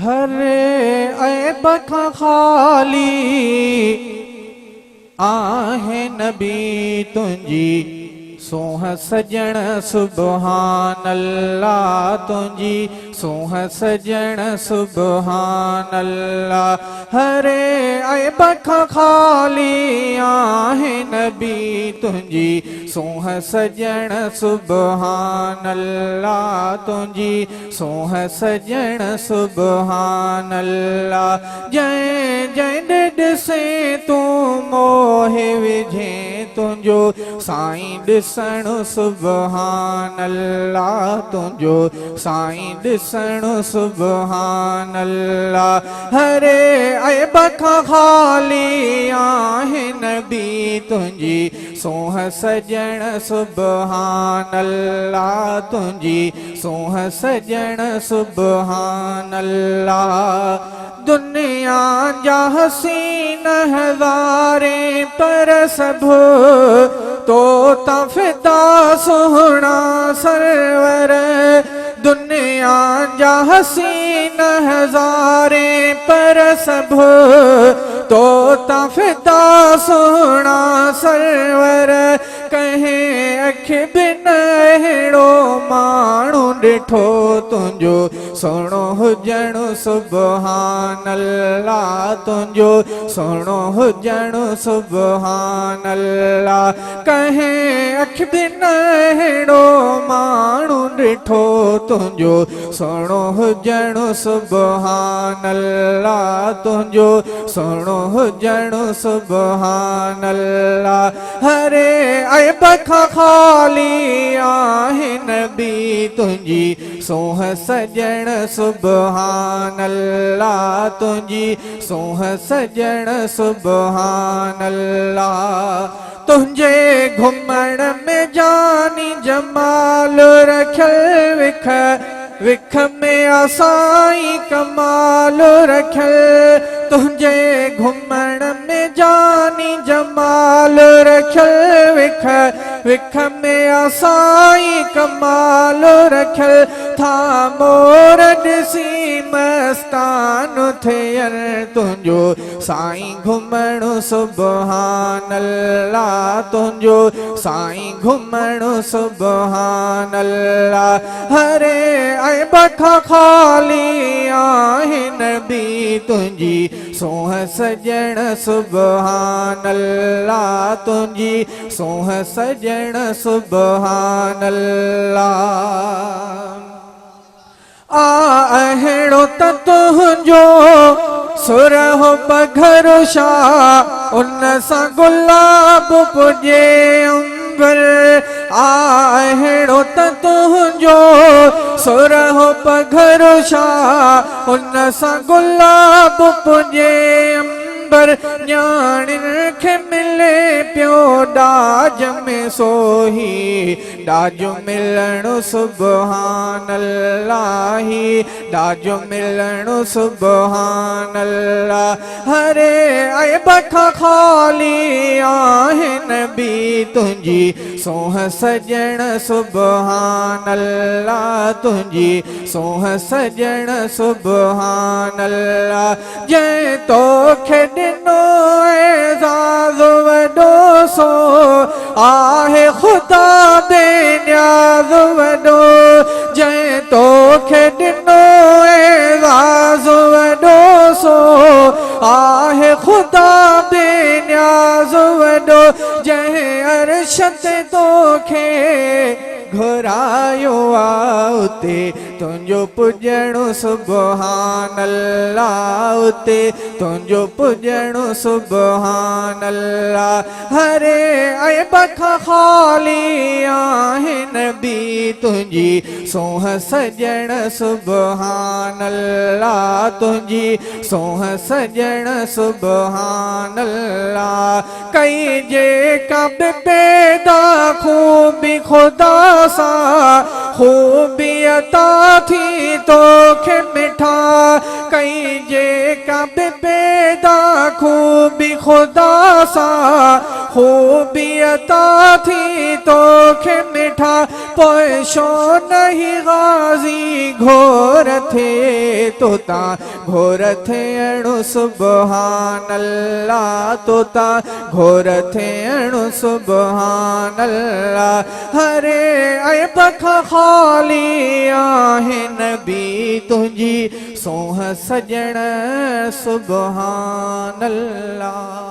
हर ऐब खां खाली आहे नबी तुंहिंजी सोह सजण सुबहान अल्लाह तुंहिंजी सोह सजण सुबहान अल्लाह। हर ऐब खां खाली आहे नबी तुंहिंजी सोह सजण सुबहान अल्लाह तुंहिंजी सोह सजण सुबहान अल्लाह। जंहिं जंहिं ॾिसे तूं मोहे विझे तुंहिंजो साईं ॾिसण सुबहान अल्लाह तुंहिंजो साईं ॾिसण सुबहान अल्लाह। हर ऐब खां खाली आहे नबी तुंहिंजी सोह सजण सुबहान अल्लाह तुंहिंजी सोह सजण सुबहान अल्लाह। दुनिया जा हसीन हज़ारे पर सभु तो फिदा सोहणा सरवर। दुनिया जा हसीन हज़ारे पर सभु तो फिदा सोहणा सरवर। कहीं अख बिन अहिड़ो माण्हू ॾिठो तुंहिंजो सुहिणो हुजण सुबहान अल्लाह तुंहिंजो सुहिणो हुजण सुबहान अल्लाह। कहीं अख बिन अहिड़ो माण्हू ॾिठो तुंहिंजो सुहिणो हुजण सुबहान अल्लाह तुंहिंजो सुहिणो हुजण सुबहान अल्लाह। हर ऐब खां खाली आहे नबी तुंहिंजी सोह सजण सुबहान अल्लाह तुंहिंजी सोह सजण सुबहान अल्लाह। तुंहिंजे घुमण में जानी जमाल रखियल विख विख में असाई कमाल रखियल। तुंहिंजे घुमण में जानी जमाल रखियल विख विख में असाई कमाल रखियल। था मोर ॾिसी मस्तान थियल तुंहिंजो साईं घुमण सुबहान अल्लाह तुंहिंजो साईं घुमण सुबहान अल्लाह। हर ऐब खां खाली आहे नबी तुंहिंजी सोह सजण सुबहान अल्लाह तुंहिंजी सोह सजण सुबहान अल्लाह। अहिड़ो त तुंहिंजो सुरहो पघरो शाह उन सां गुलाब पुॼे अंबर। अहिड़ो त तुंहिंजो सुरहो पघरो शाह उन सां गुलाब पुॼे अंबर। न्याणियुनि खे मिले पियो ॾाज में सोही ॾाजो मिलण सुबहान अल्लाह ॾाजो मिलण सुबहान अल्लाह। हर ऐब खां खाली आहे नबी तुंहिंजी सोह सजण सुबहान अल्लाह तुंहिंजी सोह सजण सुबहान अल्लाह। जंहिं तोखे ॾिनो एज़ाज़ वॾो सो आहे ख़ुदा बेनियाज़ वॾो। जंहिं तोखे ॾिनो एज़ाज़ वॾो सो आहे ख़ुदा बेनियाज़ वॾो। जंहिं अर्श ते तोखे घुरायो आहे उते तुंहिंजो पुॼण सुबहान अल्लाह उते तुंहिंजो पुॼण सुबहान अल्लाह। हर ऐब खां खाली आहे नबी तुंहिंजी सोह सजण सुबहान अल्लाह तुंहिंजी सोह सजण सुबहान अल्लाह। कई जेका बि पैदा खूबी ख़ुदा सां खूबी अता थी तोखे मिठा। कई जेका बि पैदा खूबी ख़ुदा सां खूबी अता थी तोखे मिठा। पोइ छो नहीं गाज़ी घोर थे तोता घोर थियणु सुबहान अल्लाह तोता घोर थियणु सुबहान अल्लाह हरे ऐब खां ख़ाली आहे नबी तुंहिंजी सोह सजण सुबहान अल्लाह।